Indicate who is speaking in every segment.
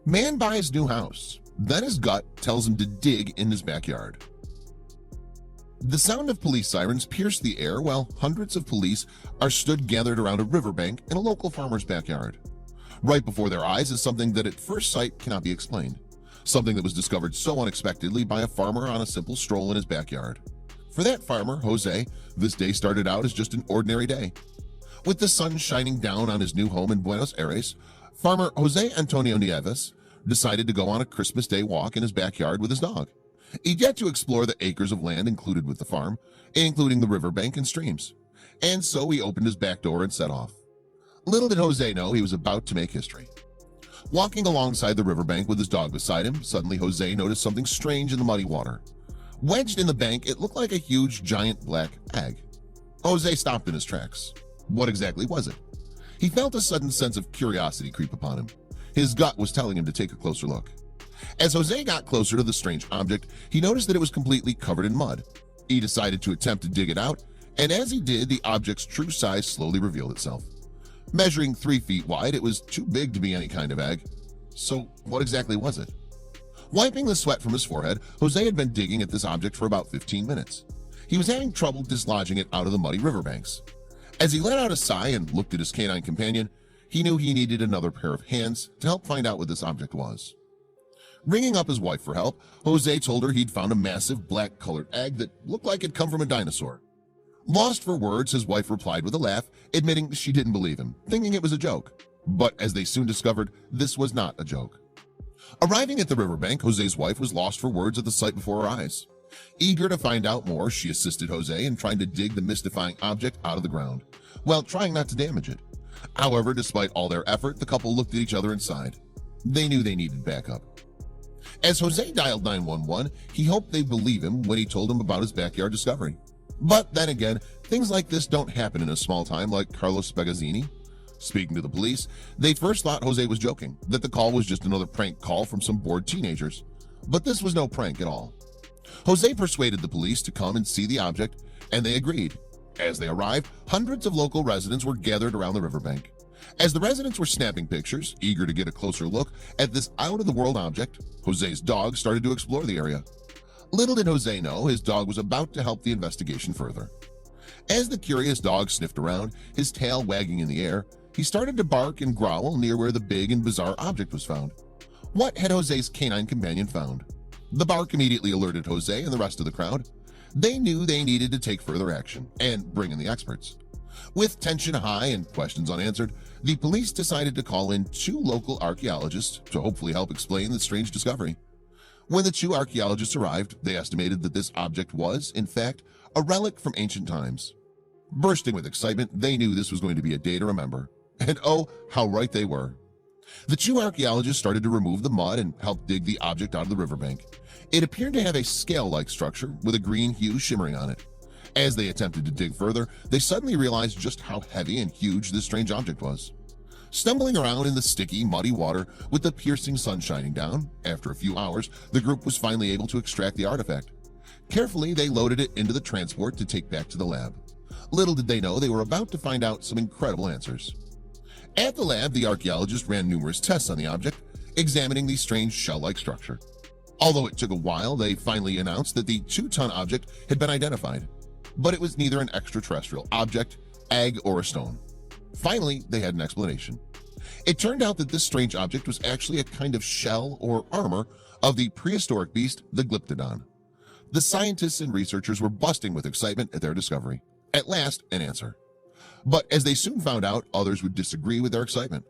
Speaker 1: Man buys new house, then his gut tells him to dig in his backyard. The sound of police sirens pierce the air while hundreds of police are stood gathered around a riverbank in a local farmer's backyard. Right before their eyes is something that at first sight cannot be explained. Something that was discovered so unexpectedly by a farmer on a simple stroll in his backyard. For that farmer, Jose, this day started out as just an ordinary day. With the sun shining down on his new home in Buenos Aires, farmer Jose Antonio Nieves decided to go on a Christmas Day walk in his backyard with his dog. He'd yet to explore the acres of land included with the farm, including the riverbank and streams. And so he opened his back door and set off. Little did Jose know he was about to make history. Walking alongside the riverbank with his dog beside him, suddenly Jose noticed something strange in the muddy water. Wedged in the bank, it looked like a huge, giant black egg. Jose stopped in his tracks. What exactly was it? He felt a sudden sense of curiosity creep upon him. His gut was telling him to take a closer look. As Jose got closer to the strange object, he noticed that it was completely covered in mud. He decided to attempt to dig it out, and as he did, the object's true size slowly revealed itself. Measuring 3 feet wide, it was too big to be any kind of egg. So what exactly was it? Wiping the sweat from his forehead, Jose had been digging at this object for about 15 minutes. He was having trouble dislodging it out of the muddy riverbanks. As he let out a sigh and looked at his canine companion, he knew he needed another pair of hands to help find out what this object was. Ringing up his wife for help, Jose told her he'd found a massive black-colored egg that looked like it'd come from a dinosaur. Lost for words, his wife replied with a laugh, admitting she didn't believe him, thinking it was a joke. But as they soon discovered, this was not a joke. Arriving at the riverbank, Jose's wife was lost for words at the sight before her eyes. Eager to find out more, she assisted Jose in trying to dig the mystifying object out of the ground, while trying not to damage it. However, despite all their effort, the couple looked at each other and sighed. They knew they needed backup. As Jose dialed 911, he hoped they'd believe him when he told them about his backyard discovery. But then again, things like this don't happen in a small town like Carlos Spagazzini. Speaking to the police, they first thought Jose was joking, that the call was just another prank call from some bored teenagers. But this was no prank at all. Jose persuaded the police to come and see the object, and they agreed. As they arrived, hundreds of local residents were gathered around the riverbank. As the residents were snapping pictures, eager to get a closer look at this out-of-the-world object, Jose's dog started to explore the area. Little did Jose know his dog was about to help the investigation further. As the curious dog sniffed around, his tail wagging in the air, he started to bark and growl near where the big and bizarre object was found. What had Jose's canine companion found? The bark immediately alerted Jose and the rest of the crowd. They knew they needed to take further action and bring in the experts. With tension high and questions unanswered, the police decided to call in 2 local archaeologists to hopefully help explain the strange discovery. When the 2 archaeologists arrived, they estimated that this object was, in fact, a relic from ancient times. Bursting with excitement, they knew this was going to be a day to remember. And oh, how right they were. The 2 archaeologists started to remove the mud and help dig the object out of the riverbank. It appeared to have a scale-like structure with a green hue shimmering on it. As they attempted to dig further, they suddenly realized just how heavy and huge this strange object was. Stumbling around in the sticky, muddy water with the piercing sun shining down, after a few hours, the group was finally able to extract the artifact. Carefully, they loaded it into the transport to take back to the lab. Little did they know they were about to find out some incredible answers. At the lab, the archaeologists ran numerous tests on the object, examining the strange shell-like structure. Although it took a while, they finally announced that the 2-ton object had been identified. But it was neither an extraterrestrial object, egg, or a stone. Finally, they had an explanation. It turned out that this strange object was actually a kind of shell or armor of the prehistoric beast, the Glyptodon. The scientists and researchers were busting with excitement at their discovery. At last, an answer. But as they soon found out, others would disagree with their excitement.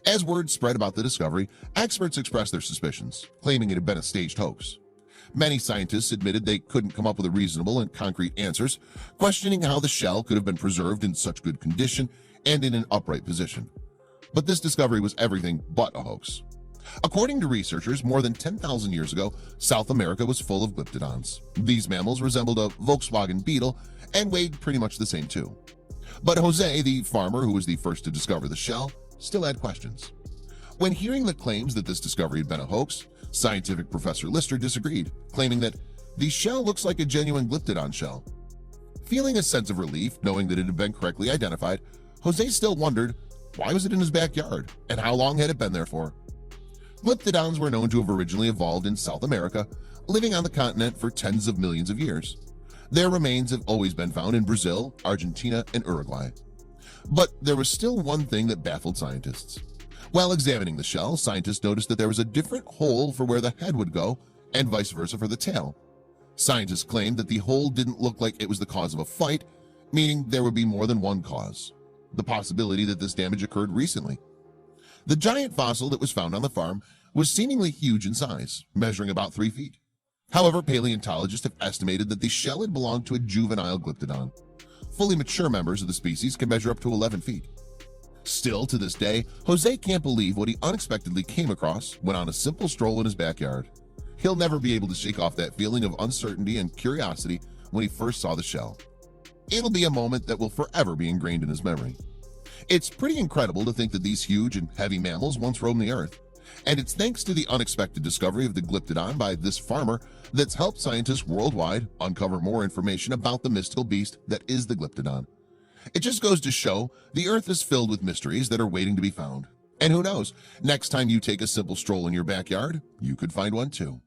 Speaker 1: As word spread about the discovery, experts expressed their suspicions, claiming it had been a staged hoax. Many scientists admitted they couldn't come up with a reasonable and concrete answers, questioning how the shell could have been preserved in such good condition and in an upright position. But this discovery was everything but a hoax. According to researchers, more than 10,000 years ago, South America was full of glyptodons. These mammals resembled a Volkswagen Beetle and weighed pretty much the same too. But Jose, the farmer who was the first to discover the shell, still had questions. When hearing the claims that this discovery had been a hoax, scientific Professor Lister disagreed, claiming that the shell looks like a genuine Glyptodon shell. Feeling a sense of relief knowing that it had been correctly identified, Jose still wondered, why was it in his backyard and how long had it been there for? Glyptodons were known to have originally evolved in South America, living on the continent for tens of millions of years. Their remains have always been found in Brazil, Argentina, and Uruguay. But there was still one thing that baffled scientists. While examining the shell, scientists noticed that there was a different hole for where the head would go and vice versa for the tail. Scientists claimed that the hole didn't look like it was the cause of a fight, meaning there would be more than one cause. The possibility that this damage occurred recently. The giant fossil that was found on the farm was seemingly huge in size, measuring about 3 feet. However, paleontologists have estimated that the shell had belonged to a juvenile glyptodon. Fully mature members of the species can measure up to 11 feet. Still, to this day, Jose can't believe what he unexpectedly came across when on a simple stroll in his backyard. He'll never be able to shake off that feeling of uncertainty and curiosity when he first saw the shell. It'll be a moment that will forever be ingrained in his memory. It's pretty incredible to think that these huge and heavy mammals once roamed the earth, and it's thanks to the unexpected discovery of the glyptodon by this farmer that's helped scientists worldwide uncover more information about the mystical beast that is the glyptodon. It just goes to show the earth is filled with mysteries that are waiting to be found. And who knows, next time you take a simple stroll in your backyard, you could find one too.